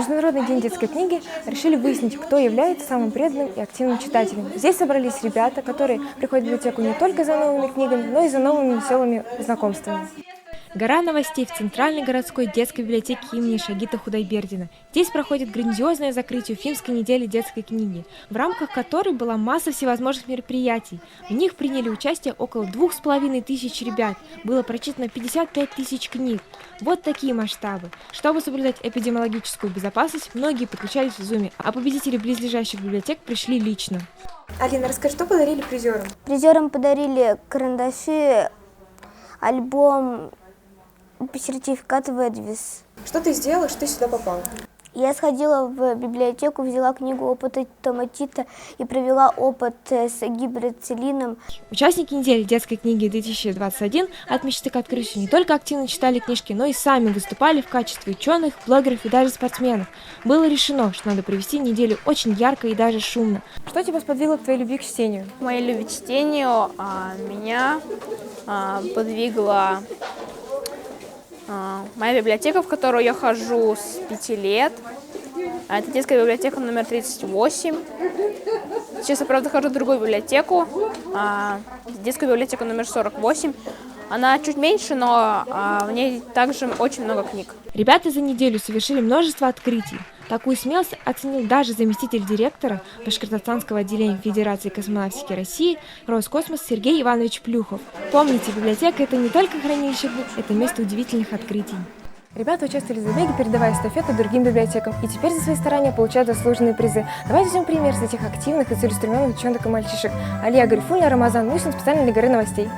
Международный день детской книги решили выяснить, кто является самым преданным и активным читателем. Здесь собрались ребята, которые приходят в библиотеку не только за новыми книгами, но и за новыми веселыми знакомствами. Гора новостей в Центральной городской детской библиотеке имени Шагита Худайбердина. Здесь проходит грандиозное закрытие Уфимской недели детской книги, в рамках которой была масса всевозможных мероприятий. В них приняли участие около 2500 ребят, было прочитано 55 тысяч книг. Вот такие масштабы. Чтобы соблюдать эпидемиологическую безопасность, многие подключались в Zoom, а победители близлежащих библиотек пришли лично. Алина, расскажи, что подарили призерам? Призерам подарили карандаши, альбом, сертификат в Эдвис. Что ты сделала, что ты сюда попала? Я сходила в библиотеку, взяла книгу «Опыт томатита» и провела опыт с гидрацилином. Участники недели детской книги 2021 от мечты к открытию не только активно читали книжки, но и сами выступали в качестве ученых, блогеров и даже спортсменов. Было решено, что надо провести неделю очень ярко и даже шумно. Что тебя сподвигло к твоей любви к чтению? К моей любви к чтению меня подвигла моя библиотека, в которую я хожу с 5 лет. Это детская библиотека номер 38. Сейчас я, правда, хожу в другую библиотеку, детскую библиотеку номер 48. Она чуть меньше, но в ней также очень много книг. Ребята за неделю совершили множество открытий. Такую смелость оценил даже заместитель директора Башкортостанского отделения Федерации космонавтики России Роскосмос Сергей Иванович Плюхов. Помните, библиотека – это не только хранилище книг, это место удивительных открытий. Ребята участвовали в забеге, передавая эстафету другим библиотекам, и теперь за свои старания получают заслуженные призы. Давайте возьмем пример с этих активных и целеустремленных девчонок и мальчишек. Алия Гарифульна, Рамазан Мусин, специально для Горы новостей.